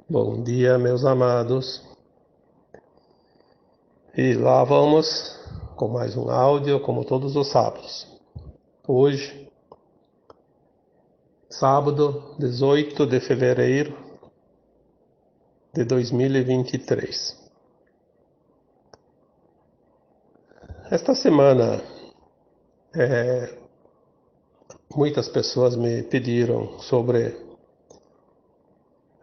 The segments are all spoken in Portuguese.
Bom dia, meus amados. E lá vamos com mais um áudio, como todos os sábados. Hoje, sábado 18 de fevereiro de 2023. Esta semana, muitas pessoas me pediram sobre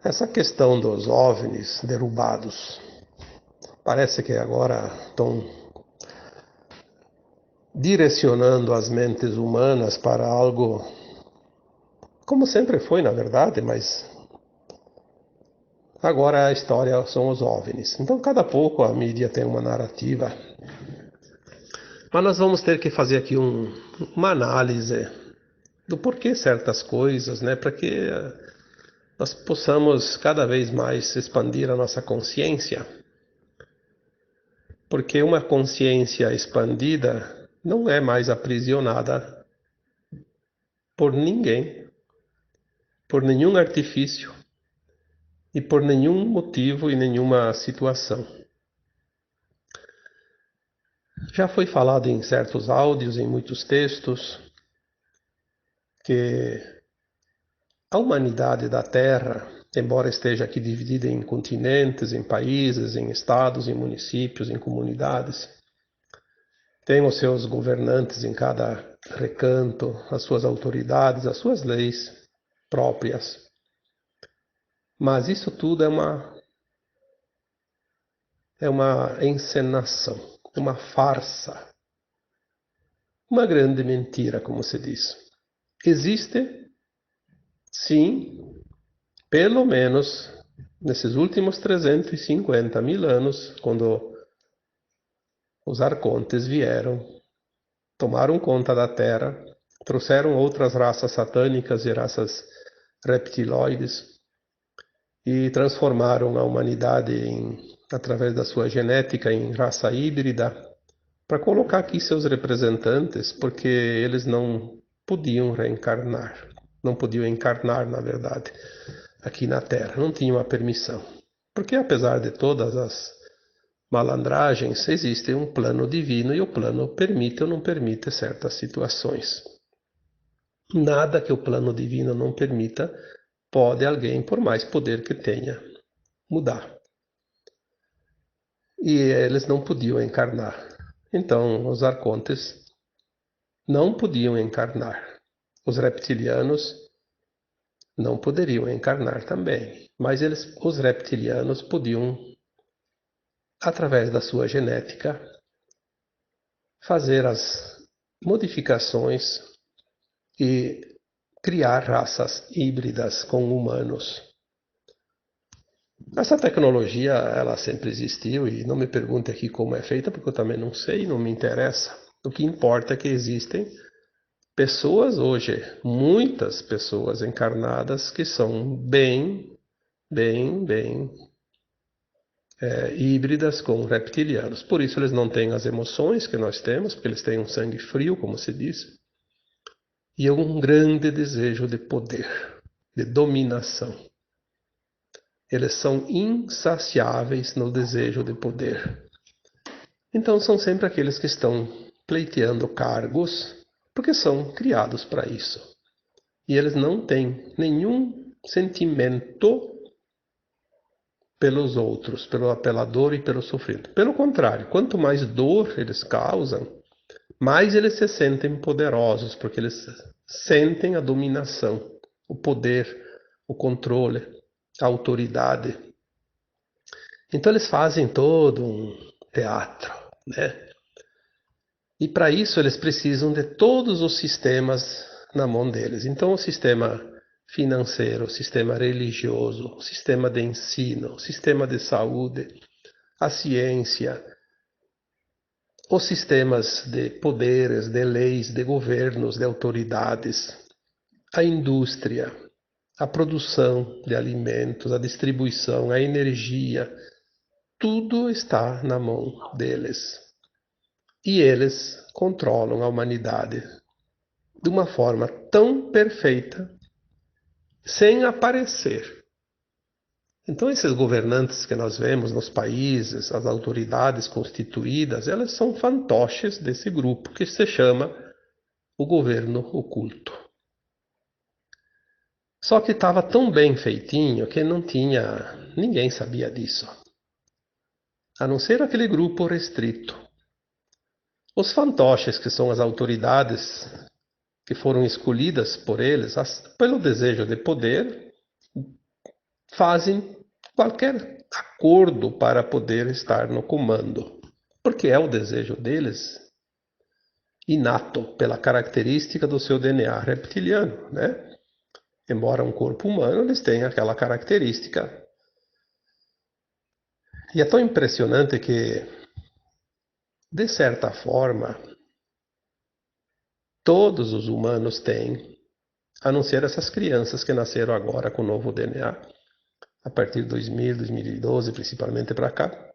essa questão dos OVNIs derrubados. Parece que agora estão direcionando as mentes humanas para algo, como sempre foi, na verdade, mas agora a história são os OVNIs. Então, cada pouco a mídia tem uma narrativa. Mas nós vamos ter que fazer aqui uma análise do porquê certas coisas, né? Para que nós possamos cada vez mais expandir a nossa consciência. Porque uma consciência expandida não é mais aprisionada por ninguém, por nenhum artifício e por nenhum motivo e nenhuma situação. Já foi falado em certos áudios, em muitos textos, que a humanidade da Terra, embora esteja aqui dividida em continentes, em países, em estados, em municípios, em comunidades, tem os seus governantes em cada recanto, as suas autoridades, as suas leis próprias. Mas isso tudo é uma encenação, uma farsa, uma grande mentira, como se diz. Existe, sim, pelo menos nesses últimos 350 mil anos, quando os arcontes vieram, tomaram conta da Terra, trouxeram outras raças satânicas e raças reptiloides e transformaram a humanidade através da sua genética em raça híbrida para colocar aqui seus representantes, porque eles não podiam reencarnar, não podiam encarnar, na verdade, aqui na Terra, não tinham a permissão. Porque apesar de todas as malandragens, existe um plano divino e o plano permite ou não permite certas situações. Nada que o plano divino não permita pode alguém, por mais poder que tenha, mudar. E eles não podiam encarnar. Então, os arcontes não podiam encarnar. Os reptilianos não poderiam encarnar também. Mas os reptilianos podiam, através da sua genética, fazer as modificações e criar raças híbridas com humanos. Essa tecnologia, ela sempre existiu e não me pergunte aqui como é feita, porque eu também não sei, não me interessa. O que importa é que existem pessoas hoje, muitas pessoas encarnadas que são bem híbridas com reptilianos. Por isso eles não têm as emoções que nós temos, porque eles têm um sangue frio, como se diz, e um grande desejo de poder, de dominação. Eles são insaciáveis no desejo de poder. Então são sempre aqueles que estão pleiteando cargos, porque são criados para isso. E eles não têm nenhum sentimento pelos outros, pelo apelador e pelo sofrido. Pelo contrário, quanto mais dor eles causam, mais eles se sentem poderosos, porque eles sentem a dominação, o poder, o controle, a autoridade. Então eles fazem todo um teatro, né? E para isso eles precisam de todos os sistemas na mão deles. Então o sistema financeiro, o sistema religioso, o sistema de ensino, o sistema de saúde, a ciência, os sistemas de poderes, de leis, de governos, de autoridades, a indústria, a produção de alimentos, a distribuição, a energia, tudo está na mão deles. E eles controlam a humanidade de uma forma tão perfeita, sem aparecer. Então, esses governantes que nós vemos nos países, as autoridades constituídas, elas são fantoches desse grupo que se chama o governo oculto. Só que estava tão bem feitinho que não tinha, ninguém sabia disso, a não ser aquele grupo restrito. Os fantoches, que são as autoridades que foram escolhidas por eles, pelo desejo de poder, fazem qualquer acordo para poder estar no comando, porque é o desejo deles, inato, pela característica do seu DNA reptiliano, né? Embora um corpo humano, eles têm aquela característica. E é tão impressionante que, de certa forma, todos os humanos têm, a não ser essas crianças que nasceram agora com o novo DNA, a partir de 2000, 2012, principalmente para cá.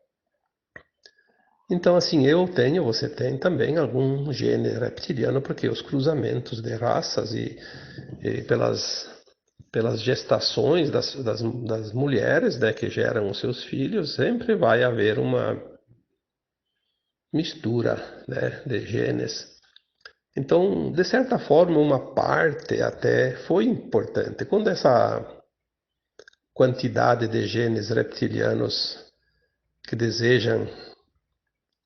Então, assim, eu tenho, você tem também algum gene reptiliano, porque os cruzamentos de raças e pelas gestações das mulheres, né, que geram os seus filhos, sempre vai haver uma mistura, né, de genes. Então, de certa forma, uma parte até foi importante. Quando essa quantidade de genes reptilianos que desejam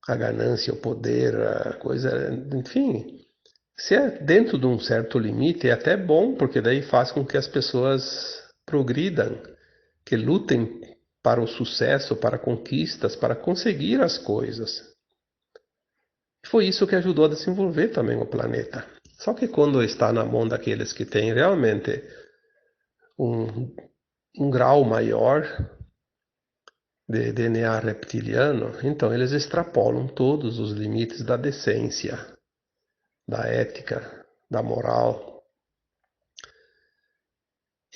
a ganância, o poder, a coisa, enfim, se é dentro de um certo limite, é até bom, porque daí faz com que as pessoas progridam, que lutem para o sucesso, para conquistas, para conseguir as coisas. Foi isso que ajudou a desenvolver também o planeta. Só que quando está na mão daqueles que têm realmente um, um grau maior de DNA reptiliano, então eles extrapolam todos os limites da decência, da ética, da moral.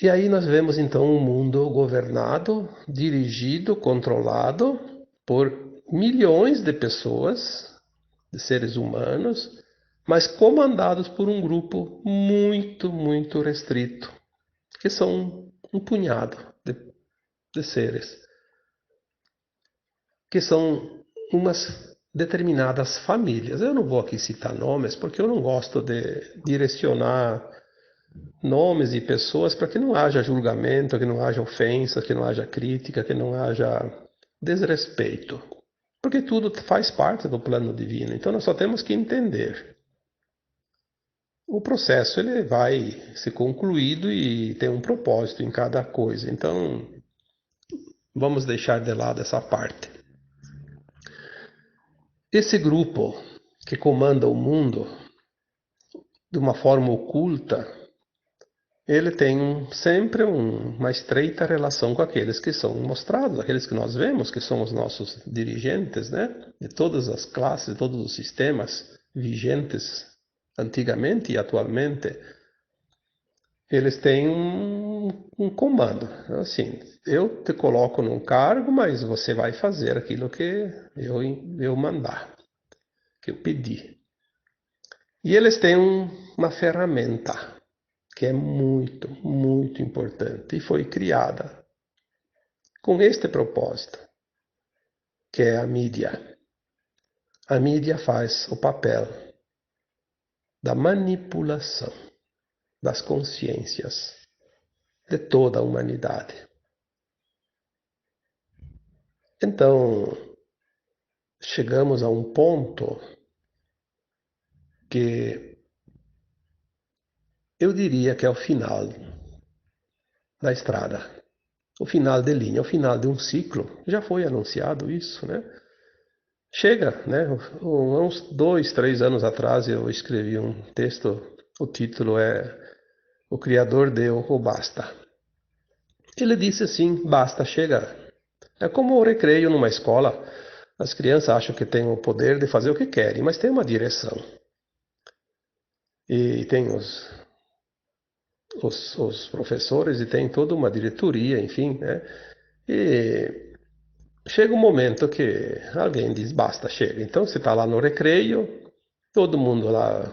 E aí nós vemos então um mundo governado, dirigido, controlado por milhões de pessoas, de seres humanos, mas comandados por um grupo muito, muito restrito, que são um punhado de seres, que são umas determinadas famílias. Eu não vou aqui citar nomes, porque eu não gosto de direcionar nomes e pessoas para que não haja julgamento, que não haja ofensa, que não haja crítica, que não haja desrespeito. Porque tudo faz parte do plano divino. Então nós só temos que entender. O processo ele vai ser concluído e tem um propósito em cada coisa. Então vamos deixar de lado essa parte. Esse grupo que comanda o mundo de uma forma oculta, ele tem sempre uma estreita relação com aqueles que são mostrados, aqueles que nós vemos, que são os nossos dirigentes, né? De todas as classes, de todos os sistemas vigentes antigamente e atualmente. Eles têm um comando. Assim, eu te coloco num cargo, mas você vai fazer aquilo que eu mandar, que eu pedi. E eles têm uma ferramenta que é muito, muito importante e foi criada com este propósito, que é a mídia. A mídia faz o papel da manipulação das consciências de toda a humanidade. Então, chegamos a um ponto que eu diria que é o final da estrada, o final de linha, o final de um ciclo. Já foi anunciado isso, né? Chega, né? Uns 2, 3 anos atrás eu escrevi um texto, o título é O Criador deu o basta. Ele disse assim, basta, chega. É como o recreio numa escola. As crianças acham que têm o poder de fazer o que querem, mas tem uma direção. E tem os professores e tem toda uma diretoria, enfim, né? E chega um momento que alguém diz, basta, chega. Então você está lá no recreio, todo mundo lá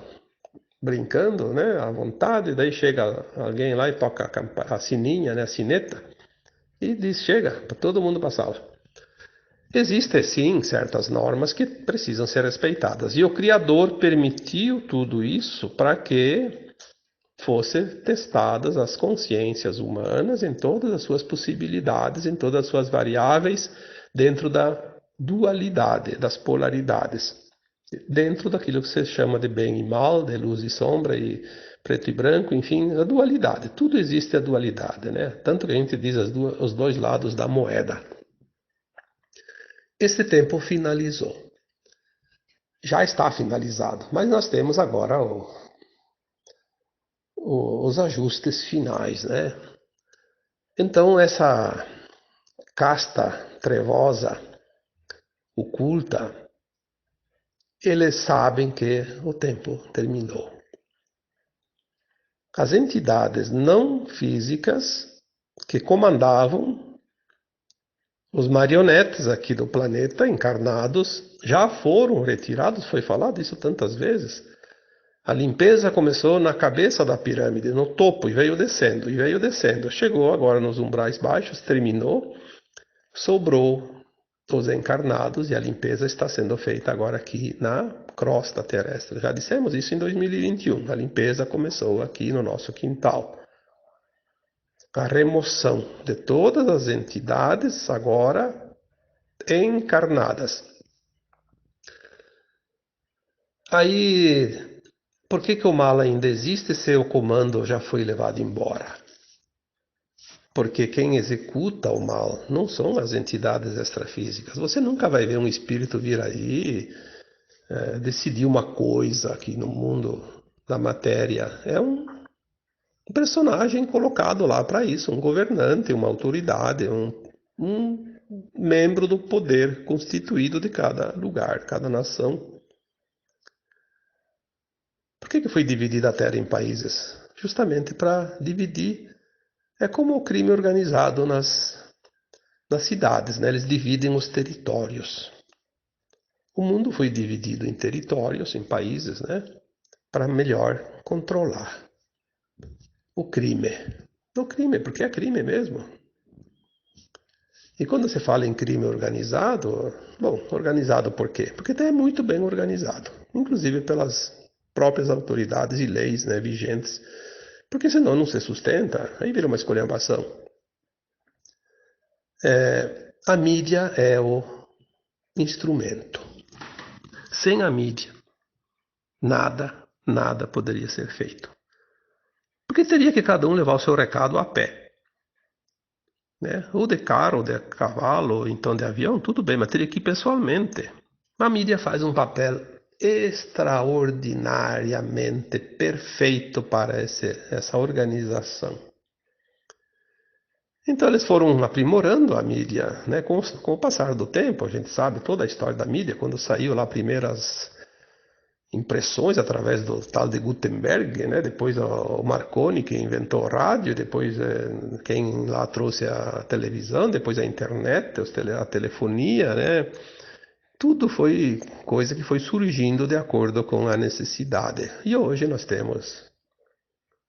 brincando, né, à vontade, daí chega alguém lá e toca a sininha, né, a sineta, e diz: chega, para todo mundo para a sala. Existem, sim, certas normas que precisam ser respeitadas. E o Criador permitiu tudo isso para que fossem testadas as consciências humanas em todas as suas possibilidades, em todas as suas variáveis, dentro da dualidade, das polaridades. Dentro daquilo que se chama de bem e mal, de luz e sombra, e preto e branco, enfim, a dualidade. Tudo existe a dualidade, né? Tanto que a gente diz os dois lados da moeda. Esse tempo finalizou. Já está finalizado, mas nós temos agora os ajustes finais, né? Então, essa casta trevosa, oculta, eles sabem que o tempo terminou. As entidades não físicas que comandavam os marionetes aqui do planeta, encarnados, já foram retirados, foi falado isso tantas vezes. A limpeza começou na cabeça da pirâmide, no topo, e veio descendo, e veio descendo. Chegou agora nos umbrais baixos, terminou, sobrou os encarnados, e a limpeza está sendo feita agora aqui na crosta terrestre. Já dissemos isso em 2021. A limpeza começou aqui no nosso quintal. A remoção de todas as entidades agora encarnadas. Aí, por que o mal ainda existe se o comando já foi levado embora? Porque quem executa o mal não são as entidades extrafísicas. Você nunca vai ver um espírito vir aí decidir uma coisa aqui no mundo da matéria. É um personagem colocado lá para isso, um governante, uma autoridade, um membro do poder constituído de cada lugar, cada nação. Por que foi dividida a Terra em países? Justamente para dividir. É como o crime organizado nas cidades, né? Eles dividem os territórios. O mundo foi dividido em territórios, em países, né? Para melhor controlar o crime. O crime, porque é crime mesmo. E quando você fala em crime organizado, bom, organizado por quê? Porque é muito bem organizado, inclusive pelas próprias autoridades e leis, né, vigentes, porque senão não se sustenta, aí vira uma esculhambação. A mídia é o instrumento. Sem a mídia, nada poderia ser feito. Porque teria que cada um levar o seu recado a pé. Né? Ou de carro, ou de cavalo, ou então de avião, tudo bem, mas teria que ir pessoalmente. A mídia faz um papel extraordinariamente perfeito para essa organização. Então eles foram aprimorando a mídia, né? Com o passar do tempo, a gente sabe toda a história da mídia, quando saiu lá primeiras impressões através do tal de Gutenberg, né? Depois o Marconi que inventou o rádio, depois quem lá trouxe a televisão, depois a internet, a telefonia, né? Tudo foi coisa que foi surgindo de acordo com a necessidade. E hoje nós temos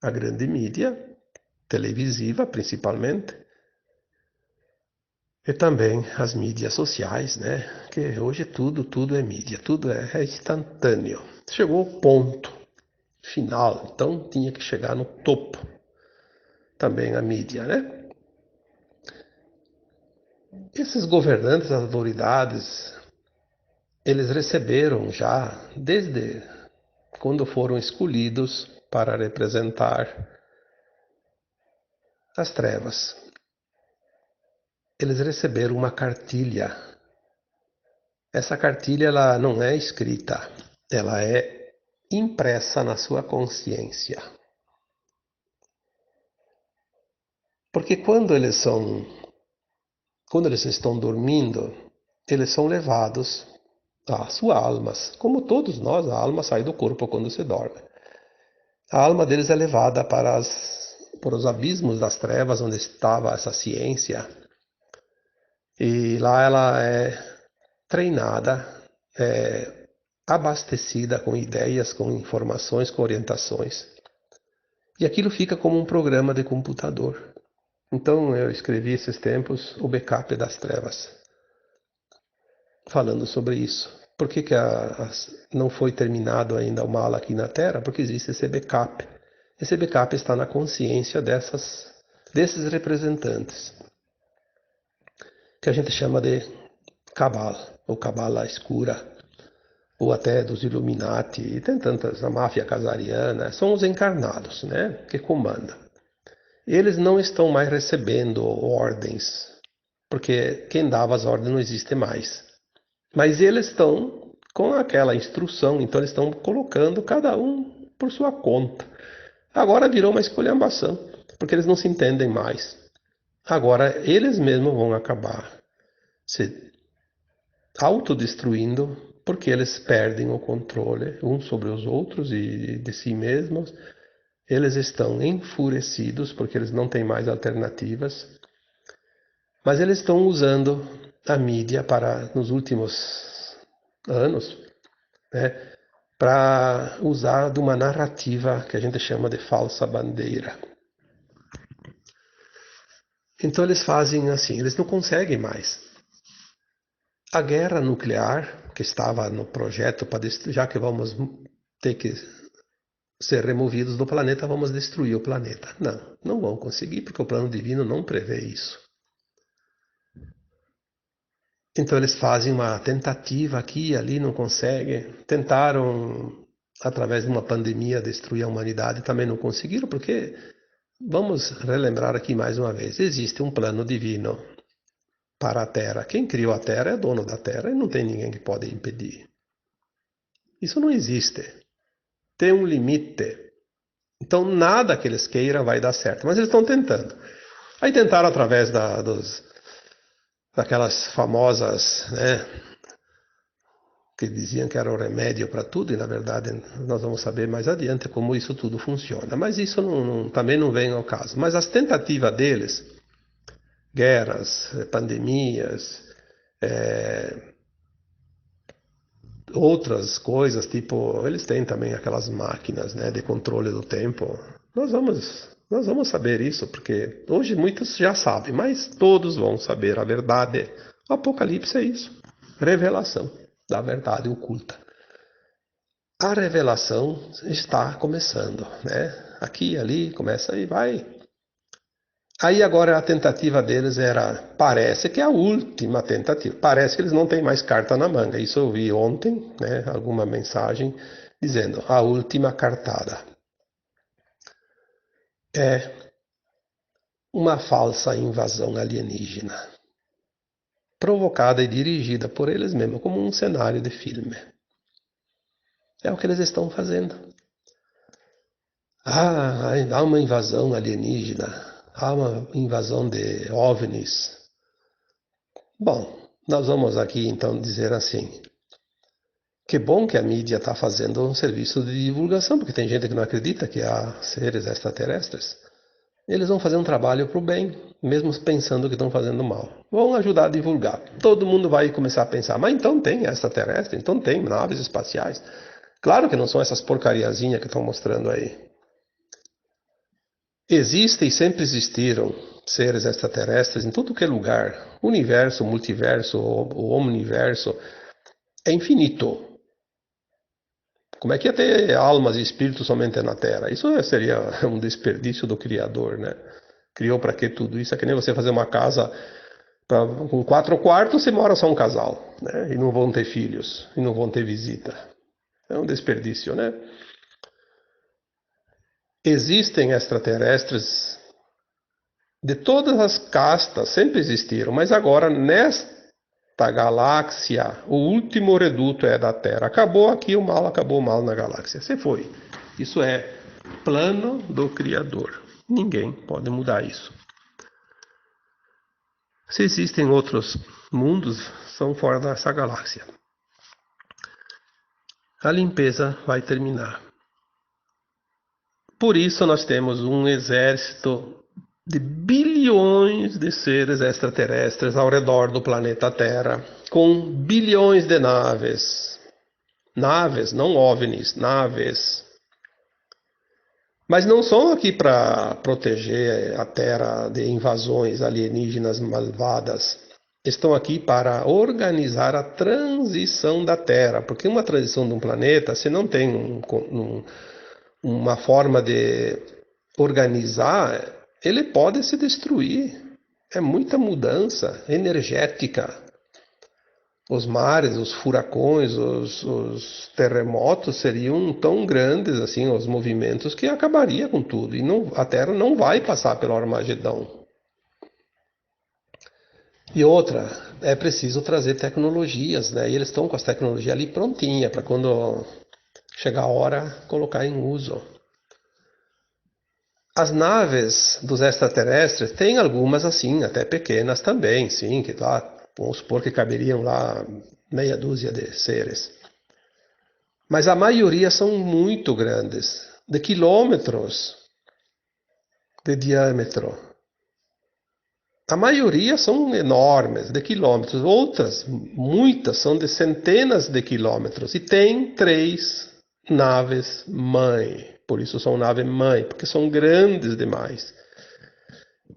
a grande mídia, televisiva principalmente, e também as mídias sociais, né? Que hoje tudo é mídia, tudo é instantâneo. Chegou ao ponto final, então tinha que chegar no topo também a mídia, né? Esses governantes, as autoridades, eles receberam já, desde quando foram escolhidos para representar as trevas, eles receberam uma cartilha. Essa cartilha ela não é escrita, ela é impressa na sua consciência. Porque quando eles estão dormindo, eles são levados às suas almas. Como todos nós, a alma sai do corpo quando se dorme. A alma deles é levada para os abismos das trevas, onde estava essa ciência. E lá ela é treinada, abastecida com ideias, com informações, com orientações. E aquilo fica como um programa de computador. Então eu escrevi esses tempos o backup das trevas, falando sobre isso. Por que não foi terminado ainda o mal aqui na Terra? Porque existe esse backup. Esse backup está na consciência desses representantes, que a gente chama de Cabala, ou Cabala escura, ou até dos Illuminati, e tem tantas, a máfia casariana, são os encarnados, né, que comandam. Eles não estão mais recebendo ordens, porque quem dava as ordens não existe mais. Mas eles estão com aquela instrução, então eles estão colocando cada um por sua conta. Agora virou uma esculhambação, porque eles não se entendem mais. Agora eles mesmos vão acabar se autodestruindo, porque eles perdem o controle uns sobre os outros e de si mesmos. Eles estão enfurecidos porque eles não têm mais alternativas, mas eles estão usando a mídia para, nos últimos anos, né, para usar de uma narrativa que a gente chama de falsa bandeira. Então eles fazem assim, eles não conseguem mais. A guerra nuclear, que estava no projeto, já que vamos ter que ser removidos do planeta, vamos destruir o planeta. Não vão conseguir, porque o plano divino não prevê isso. Então eles fazem uma tentativa aqui e ali, não conseguem. Tentaram, através de uma pandemia, destruir a humanidade, também não conseguiram, porque, vamos relembrar aqui mais uma vez, existe um plano divino para a Terra. Quem criou a Terra é dono da Terra e não tem ninguém que pode impedir. Isso não existe. Tem um limite. Então nada que eles queiram vai dar certo, mas eles estão tentando. Aí tentaram através daquelas famosas, né, que diziam que era o remédio para tudo, e na verdade nós vamos saber mais adiante como isso tudo funciona. Mas isso também não vem ao caso. Mas as tentativas deles, guerras, pandemias, outras coisas, tipo, eles têm também aquelas máquinas, né, de controle do tempo. Nós vamos saber isso, porque hoje muitos já sabem, mas todos vão saber a verdade. O Apocalipse é isso, revelação da verdade oculta. A revelação está começando, né? Aqui e ali, começa e vai. Aí agora a tentativa deles parece que é a última tentativa. Parece que eles não têm mais carta na manga. Isso eu vi ontem, né? Alguma mensagem dizendo a última cartada. É uma falsa invasão alienígena, provocada e dirigida por eles mesmos, como um cenário de filme. É o que eles estão fazendo. Há uma invasão alienígena, há uma invasão de OVNIs. Bom, nós vamos aqui então dizer assim, que bom que a mídia está fazendo um serviço de divulgação, porque tem gente que não acredita que há seres extraterrestres. Eles vão fazer um trabalho para o bem, mesmo pensando que estão fazendo mal. Vão ajudar a divulgar. Todo mundo vai começar a pensar, mas então tem extraterrestre, então tem naves espaciais. Claro que não são essas porcariazinhas que estão mostrando aí. Existem e sempre existiram seres extraterrestres em tudo que é lugar. O universo, o multiverso, o omniverso é infinito. Como é que ia ter almas e espíritos somente na Terra? Isso seria um desperdício do Criador, né? Criou para que tudo isso? É que nem você fazer uma casa com 4 quartos, você mora só um casal, né? E não vão ter filhos, e não vão ter visita. É um desperdício, né? Existem extraterrestres de todas as castas, sempre existiram, mas agora nesta galáxia, o último reduto é da Terra. Acabou o mal na galáxia. Você foi. Isso é plano do Criador. Ninguém pode mudar isso. Se existem outros mundos, são fora dessa galáxia. A limpeza vai terminar. Por isso nós temos um exército de bilhões de seres extraterrestres ao redor do planeta Terra, com bilhões de naves. Naves, não OVNIs, naves. Mas não são aqui para proteger a Terra de invasões alienígenas malvadas. Estão aqui para organizar a transição da Terra, porque uma transição de um planeta, se não tem uma forma de organizar, ele pode se destruir. É muita mudança energética. Os mares, os furacões, os terremotos seriam tão grandes assim, os movimentos, que acabaria com tudo. E não, a Terra não vai passar pelo Armagedão. E outra, é preciso trazer tecnologias, né? E eles estão com as tecnologias ali prontinha para quando chegar a hora colocar em uso. As naves dos extraterrestres têm algumas assim, até pequenas também, sim, que lá, vamos supor que caberiam lá meia dúzia de seres. Mas a maioria são muito grandes, de quilômetros de diâmetro. A maioria são enormes, de quilômetros. Outras, muitas, são de centenas de quilômetros. E tem 3 naves-mãe. Por isso são nave-mãe, porque são grandes demais.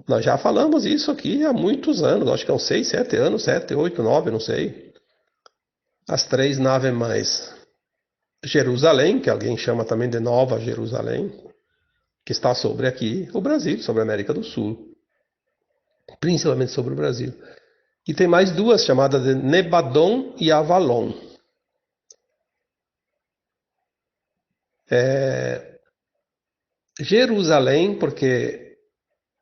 Nós já falamos isso aqui há muitos anos, acho que há uns 6, 7 anos, 7, 8, 9, não sei. As 3 naves-mães. Jerusalém, que alguém chama também de Nova Jerusalém, que está sobre aqui o Brasil, sobre a América do Sul, principalmente sobre o Brasil. E tem mais duas chamadas de Nebadon e Avalon. Jerusalém, porque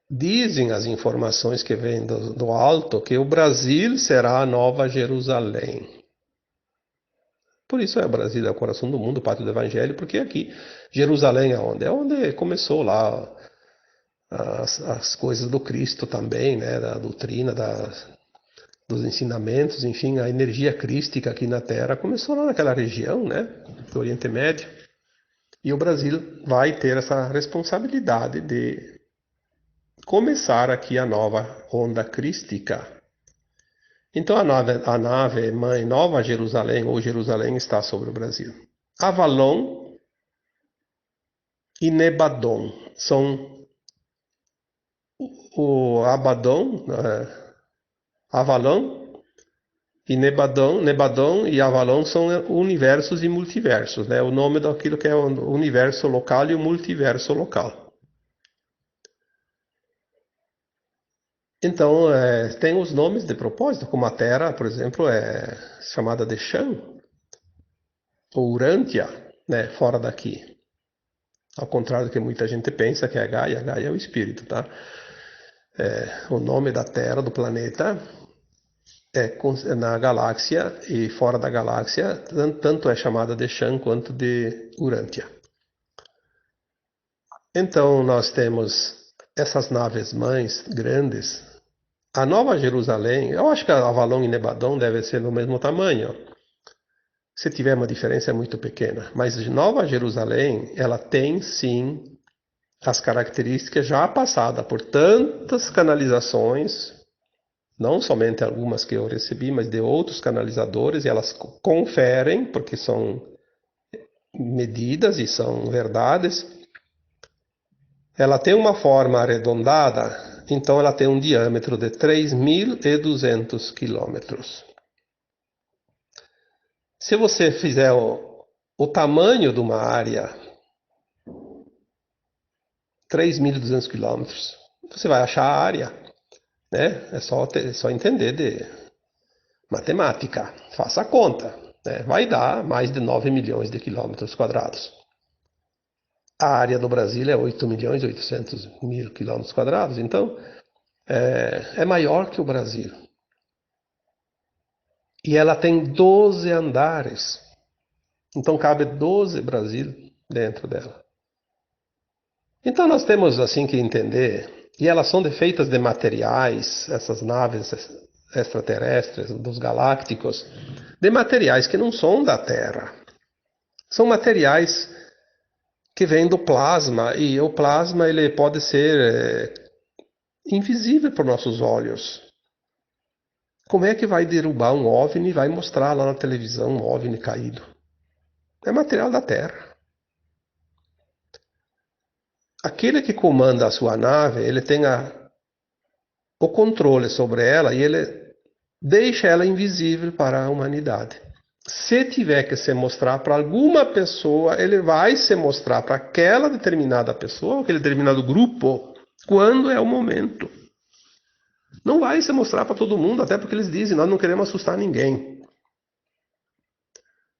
dizem as informações que vêm do alto que o Brasil será a nova Jerusalém. Por isso o Brasil é o coração do mundo, o pátrio do Evangelho, porque aqui, Jerusalém é onde? É onde começou lá as coisas do Cristo também, né? Da doutrina, dos ensinamentos, enfim, a energia crística aqui na Terra começou lá naquela região, né? Do Oriente Médio. E o Brasil vai ter essa responsabilidade de começar aqui a nova onda crística. Então a nave mãe Nova Jerusalém ou Jerusalém está sobre o Brasil. Avalon e Nebadon são o Abaddon, Avalon e Nebadon. Nebadon e Avalon são universos e multiversos, né? O nome daquilo que é o universo local e o multiverso local. Então, tem os nomes de propósito, como a Terra, por exemplo, é chamada de Shan, ou Urântia, né, fora daqui. Ao contrário do que muita gente pensa, que é Gaia. Gaia é o espírito, tá? O nome da Terra, do planeta, na galáxia e fora da galáxia, tanto é chamada de Shan quanto de Urântia. Então, nós temos essas naves mães grandes. A Nova Jerusalém, eu acho que a Avalon e Nebadon devem ser do mesmo tamanho. Se tiver uma diferença é muito pequena. Mas Nova Jerusalém, ela tem sim as características já passadas por tantas canalizações, não somente algumas que eu recebi, mas de outros canalizadores, e elas conferem, porque são medidas e são verdades. Ela tem uma forma arredondada, então ela tem um diâmetro de 3.200 quilômetros. Se você fizer o tamanho de uma área, 3.200 quilômetros, você vai achar a área, né? É só entender de matemática. Faça a conta, né? Vai dar mais de 9 milhões de quilômetros quadrados. A área do Brasil é 8 milhões e 800 mil quilômetros quadrados, então é maior que o Brasil. E ela tem 12 andares. Então cabe 12 Brasil dentro dela. Então nós temos assim que entender, e elas são feitas de materiais, essas naves extraterrestres, dos galácticos, de materiais que não são da Terra. São materiais que vêm do plasma, e o plasma ele pode ser invisível para os nossos olhos. Como é que vai derrubar um OVNI e vai mostrar lá na televisão um OVNI caído? É material da Terra. aquele que comanda a sua nave, ele tem o controle sobre ela e ele deixa ela invisível para a humanidade. Se tiver que se mostrar para alguma pessoa, ele vai se mostrar para aquela determinada pessoa, aquele determinado grupo, quando é o momento. Não vai se mostrar para todo mundo, até porque eles dizem, nós não queremos assustar ninguém.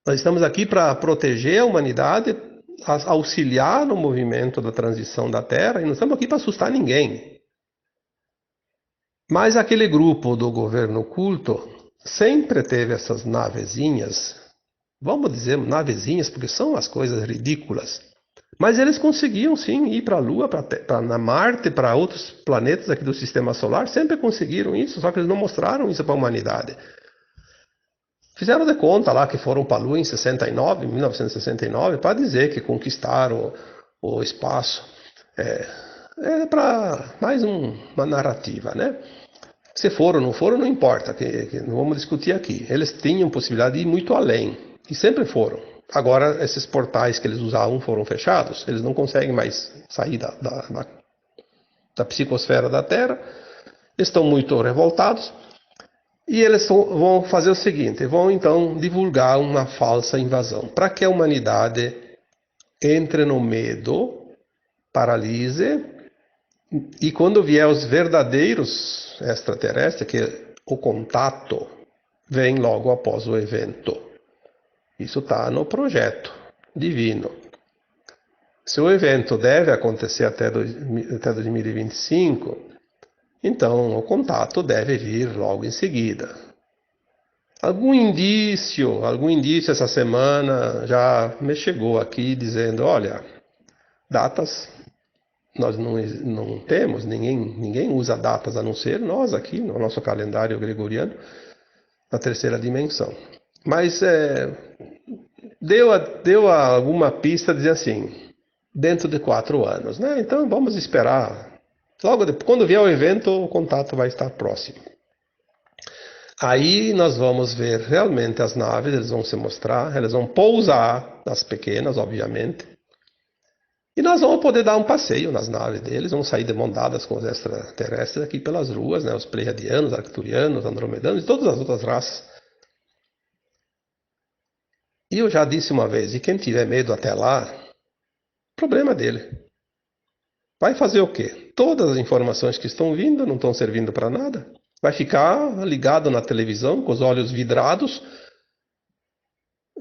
Nós estamos aqui para proteger a humanidade, auxiliar no movimento da transição da Terra, e não estamos aqui para assustar ninguém. Mas aquele grupo do governo oculto sempre teve essas navezinhas, vamos dizer navezinhas, porque são as coisas ridículas. Mas eles conseguiam sim ir para a Lua, para Marte, para outros planetas aqui do Sistema Solar, sempre conseguiram isso, só que eles não mostraram isso para a humanidade. Fizeram de conta lá que foram para a Lua em 1969, para dizer que conquistaram o espaço. É para mais uma narrativa, né? Se foram ou não foram, não importa, que não vamos discutir aqui. Eles tinham possibilidade de ir muito além, e sempre foram. Agora, esses portais que eles usavam foram fechados, eles não conseguem mais sair da psicosfera da Terra, estão muito revoltados, e eles vão fazer o seguinte, vão então divulgar uma falsa invasão, para que a humanidade entre no medo, paralise, e quando vier os verdadeiros extraterrestres, que o contato vem logo após o evento. Isso está no projeto divino. Se o evento deve acontecer até 2025, então o contato deve vir logo em seguida. Algum indício essa semana já me chegou aqui dizendo, olha, datas nós não temos, ninguém usa datas a não ser nós aqui no nosso calendário gregoriano, na terceira dimensão. Mas deu alguma pista dizendo assim, dentro de 4 anos, né? Então vamos esperar. Logo depois, quando vier o evento, o contato vai estar próximo. Aí nós vamos ver realmente as naves, eles vão se mostrar, eles vão pousar, as pequenas, obviamente. E nós vamos poder dar um passeio nas naves deles, vamos sair de mão dadas com os extraterrestres aqui pelas ruas, né? Os pleiadianos, arcturianos, andromedanos e todas as outras raças. E eu já disse uma vez, e quem tiver medo até lá, problema dele. Vai fazer o quê? Todas as informações que estão vindo não estão servindo para nada. Vai ficar ligado na televisão, com os olhos vidrados,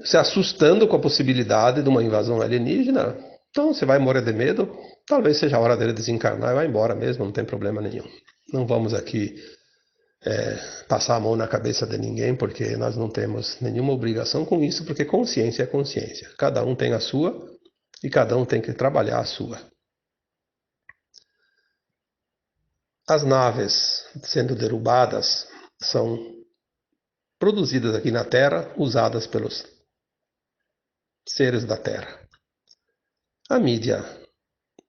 se assustando com a possibilidade de uma invasão alienígena. Então você vai morrer de medo, talvez seja a hora dele desencarnar e vai embora mesmo, não tem problema nenhum. Não vamos aqui passar a mão na cabeça de ninguém, porque nós não temos nenhuma obrigação com isso, porque consciência é consciência. Cada um tem a sua e cada um tem que trabalhar a sua. As naves sendo derrubadas são produzidas aqui na Terra, usadas pelos seres da Terra. A mídia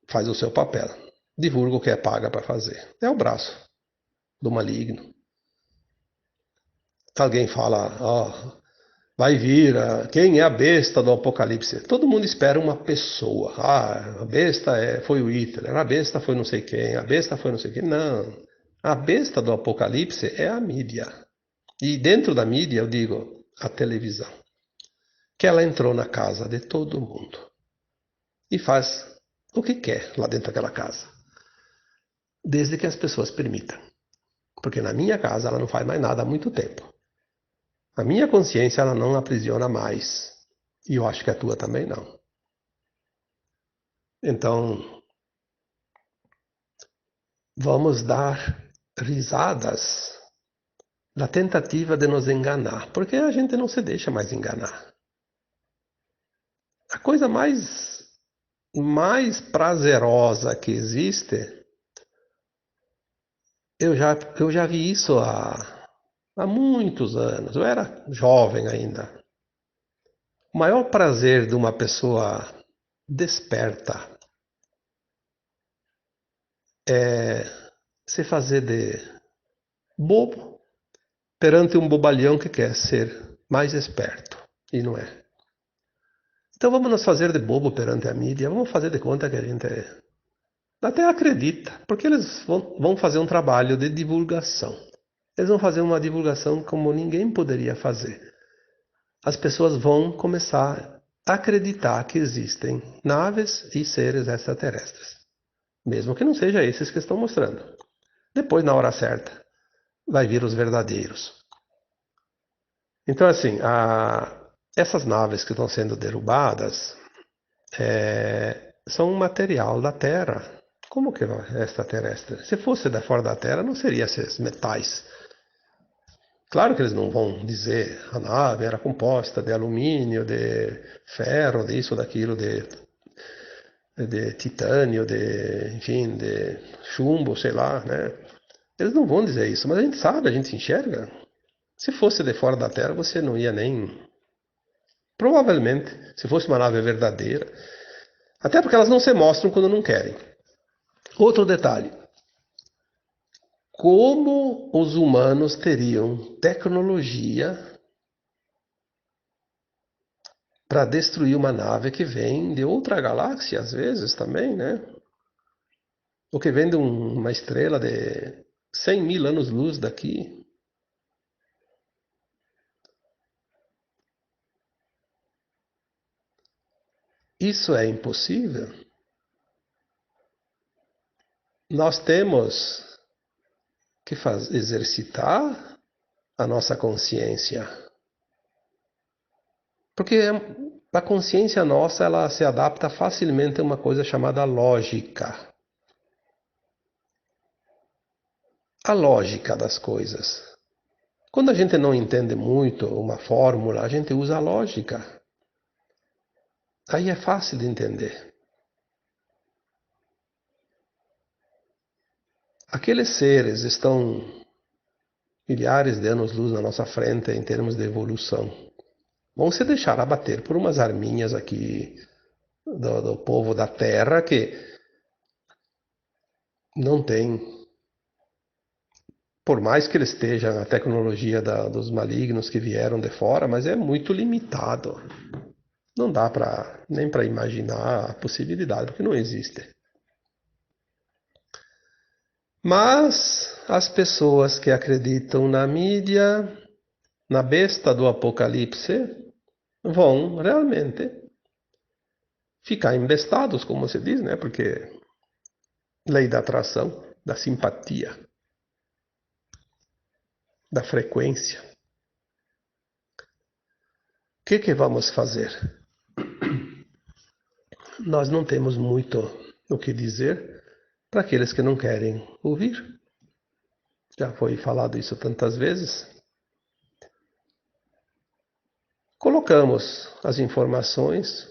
faz o seu papel, divulga o que é paga para fazer. É o braço do maligno. Alguém fala, vai vir, quem é a besta do Apocalipse? Todo mundo espera uma pessoa. A besta foi o Hitler, a besta foi não sei quem, a besta foi não sei quem. Não, a besta do Apocalipse é a mídia. E dentro da mídia, eu digo, a televisão. Que ela entrou na casa de todo mundo. E faz o que quer lá dentro daquela casa. Desde que as pessoas permitam. Porque na minha casa ela não faz mais nada há muito tempo. A minha consciência ela não aprisiona mais. E eu acho que a tua também não. Então, vamos dar risadas da tentativa de nos enganar. Porque a gente não se deixa mais enganar. A coisa mais prazerosa que existe, eu já vi isso há muitos anos, eu era jovem ainda. O maior prazer de uma pessoa desperta é se fazer de bobo perante um bobalhão que quer ser mais esperto, e não é. Então vamos nos fazer de bobo perante a mídia, vamos fazer de conta que a gente Até acredita, porque eles vão fazer um trabalho de divulgação. Eles vão fazer uma divulgação como ninguém poderia fazer. As pessoas vão começar a acreditar que existem naves e seres extraterrestres, mesmo que não seja esses que estão mostrando. Depois, na hora certa, vai vir os verdadeiros. Então, assim, essas naves que estão sendo derrubadas são um material da Terra. Como que é extraterrestre? Se fosse da fora da Terra, não seria esses metais. Claro que eles não vão dizer a nave era composta de alumínio, de ferro, disso, daquilo, de titânio, enfim, de chumbo, sei lá, né? Eles não vão dizer isso, mas a gente sabe, a gente enxerga. Se fosse de fora da Terra, você não ia nem. Provavelmente, se fosse uma nave verdadeira. Até porque elas não se mostram quando não querem. Outro detalhe. Como os humanos teriam tecnologia para destruir uma nave que vem de outra galáxia, às vezes também, né? Ou que vem de uma estrela de 100 mil anos-luz daqui. Isso é impossível. Nós temos que exercitar a nossa consciência. Porque a consciência nossa, ela se adapta facilmente a uma coisa chamada lógica. A lógica das coisas. Quando a gente não entende muito uma fórmula, a gente usa a lógica. Aí é fácil de entender. Aqueles seres estão milhares de anos-luz na nossa frente em termos de evolução. Vão se deixar abater por umas arminhas aqui do povo da Terra que não tem, por mais que eles estejam a tecnologia dos malignos que vieram de fora, mas é muito limitado. Não dá nem para imaginar a possibilidade, porque não existe. Mas as pessoas que acreditam na mídia, na besta do apocalipse, vão realmente ficar embestados, como se diz, né? Porque lei da atração, da simpatia, da frequência. O que vamos fazer? Nós não temos muito o que dizer para aqueles que não querem ouvir. Já foi falado isso tantas vezes. Colocamos as informações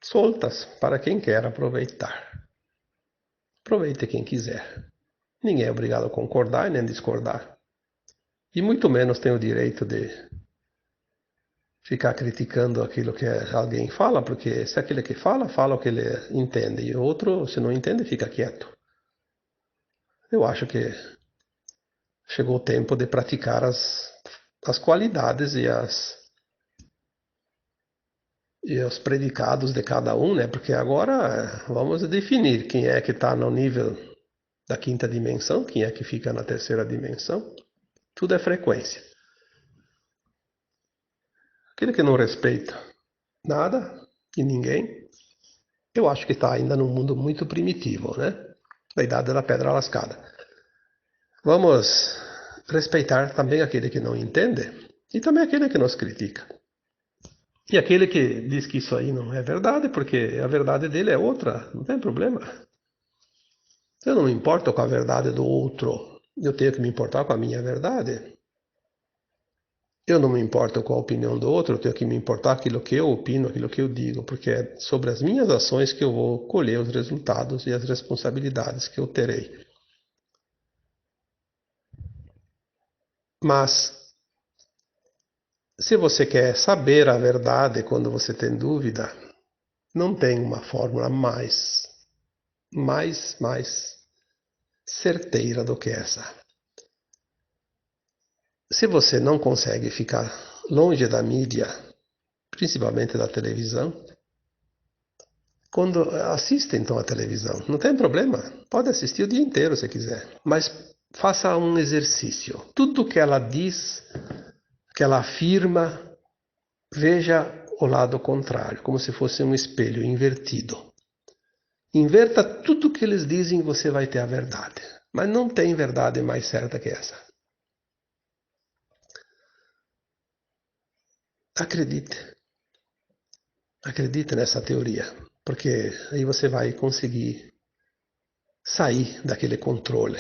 soltas para quem quer aproveitar. Aproveite quem quiser. Ninguém é obrigado a concordar nem discordar. E muito menos tem o direito de ficar criticando aquilo que alguém fala, porque se aquele que fala, fala o que ele entende, e o outro, se não entende, fica quieto. Eu acho que chegou o tempo de praticar as qualidades e os predicados de cada um, né? Porque agora vamos definir quem é que está no nível da quinta dimensão, quem é que fica na terceira dimensão. Tudo é frequência. Aquele que não respeita nada e ninguém, eu acho que está ainda num mundo muito primitivo, né? Da idade da pedra lascada. Vamos respeitar também aquele que não entende e também aquele que nos critica. E aquele que diz que isso aí não é verdade, porque a verdade dele é outra, não tem problema. Eu não me importo com a verdade do outro, eu tenho que me importar com a minha verdade. Eu não me importo com a opinião do outro, eu tenho que me importar com aquilo que eu opino, aquilo que eu digo, porque é sobre as minhas ações que eu vou colher os resultados e as responsabilidades que eu terei. Mas, se você quer saber a verdade quando você tem dúvida, não tem uma fórmula mais certeira do que essa. Se você não consegue ficar longe da mídia, principalmente da televisão, quando assiste então a televisão, não tem problema, pode assistir o dia inteiro se quiser, mas faça um exercício. Tudo que ela diz, que ela afirma, veja o lado contrário, como se fosse um espelho invertido. Inverta tudo que eles dizem e você vai ter a verdade. Mas não tem verdade mais certa que essa. Acredite. Acredite nessa teoria, porque aí você vai conseguir sair daquele controle.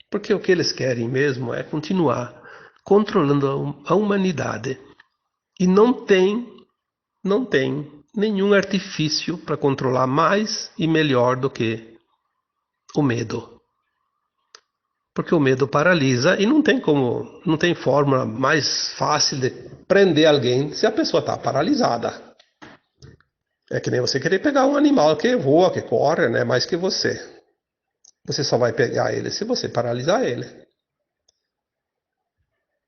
Porque o que eles querem mesmo é continuar controlando a humanidade. E não tem nenhum artifício para controlar mais e melhor do que o medo. Porque o medo paralisa e não tem fórmula mais fácil de prender alguém se a pessoa está paralisada. É que nem você querer pegar um animal que voa, que corre, né, mais que você. Você só vai pegar ele se você paralisar ele.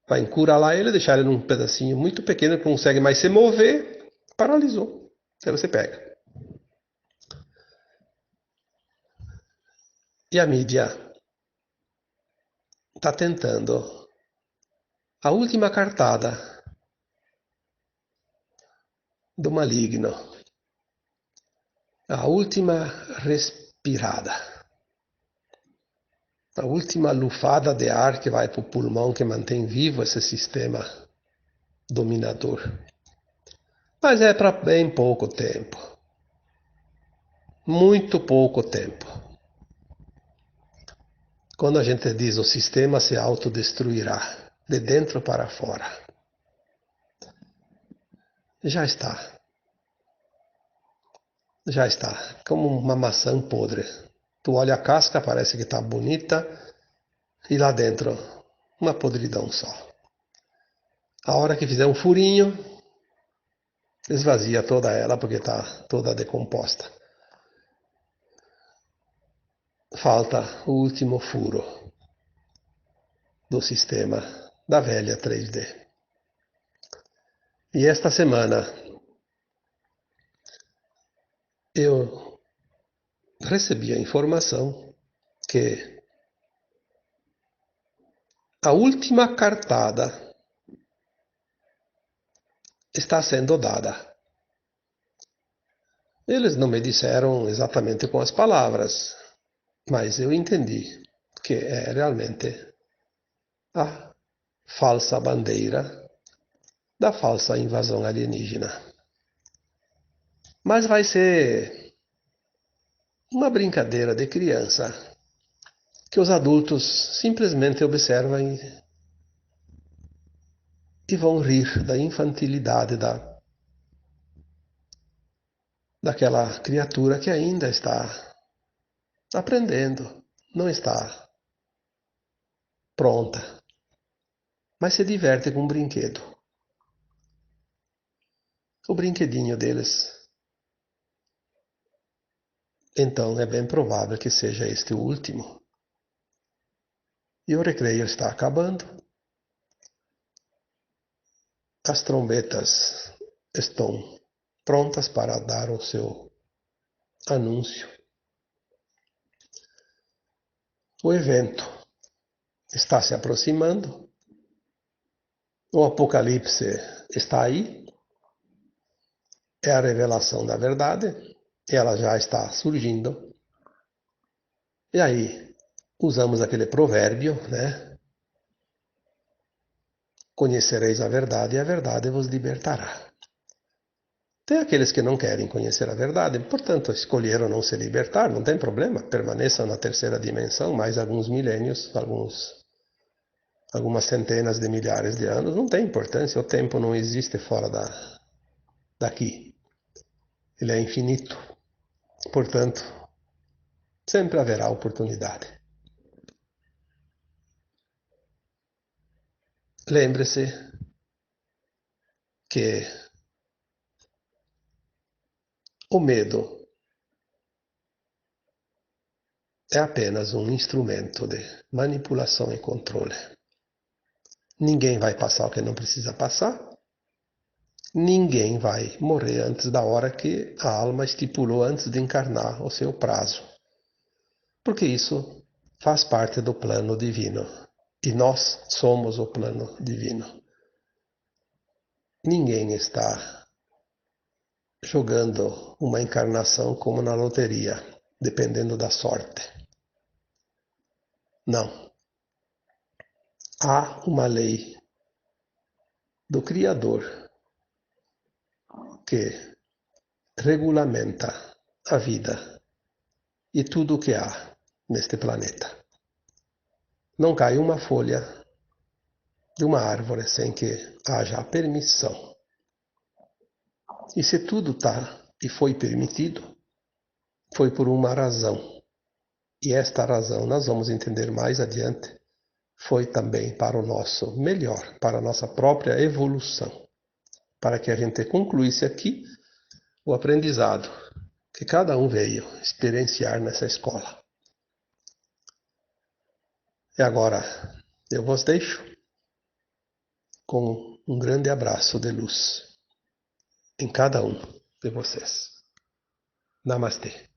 Vai encurralar ele, deixar ele num pedacinho muito pequeno que não consegue mais se mover, paralisou. Aí você pega. E a mídia está tentando a última cartada do maligno, a última respirada, a última lufada de ar que vai para o pulmão que mantém vivo esse sistema dominador. Mas é para bem pouco tempo. Muito pouco tempo. Quando a gente diz o sistema se autodestruirá, de dentro para fora, já está. Já está. Como uma maçã podre. Tu olha a casca, parece que está bonita, e lá dentro, uma podridão só. A hora que fizer um furinho, esvazia toda ela, porque está toda decomposta. Falta o último furo do sistema da velha 3D. E esta semana eu recebi a informação que a última cartada está sendo dada. Eles não me disseram exatamente com as palavras, mas eu entendi que é realmente a falsa bandeira da falsa invasão alienígena. Mas vai ser uma brincadeira de criança que os adultos simplesmente observam e vão rir da infantilidade daquela criatura que ainda está aprendendo, não está pronta, mas se diverte com um brinquedo. O brinquedinho deles. Então é bem provável que seja este o último. E o recreio está acabando. As trombetas estão prontas para dar o seu anúncio. O evento está se aproximando. O apocalipse está aí. É a revelação da verdade. Ela já está surgindo. E aí, usamos aquele provérbio, né? Conhecereis a verdade e a verdade vos libertará. Tem aqueles que não querem conhecer a verdade, portanto escolheram não se libertar, não tem problema, permaneçam na terceira dimensão mais alguns milênios, algumas centenas de milhares de anos, não tem importância, o tempo não existe fora daqui. Ele é infinito. Portanto, sempre haverá oportunidade. Lembre-se que o medo é apenas um instrumento de manipulação e controle. Ninguém vai passar o que não precisa passar. Ninguém vai morrer antes da hora que a alma estipulou antes de encarnar o seu prazo, porque isso faz parte do plano divino e nós somos o plano divino. Ninguém está jogando uma encarnação como na loteria, dependendo da sorte. Não. Há uma lei do Criador que regulamenta a vida e tudo o que há neste planeta. Não cai uma folha de uma árvore sem que haja a permissão. E se tudo está e foi permitido, foi por uma razão. E esta razão, nós vamos entender mais adiante, foi também para o nosso melhor, para a nossa própria evolução, para que a gente concluísse aqui o aprendizado que cada um veio experienciar nessa escola. E agora eu vos deixo com um grande abraço de luz em cada um de vocês. Namastê.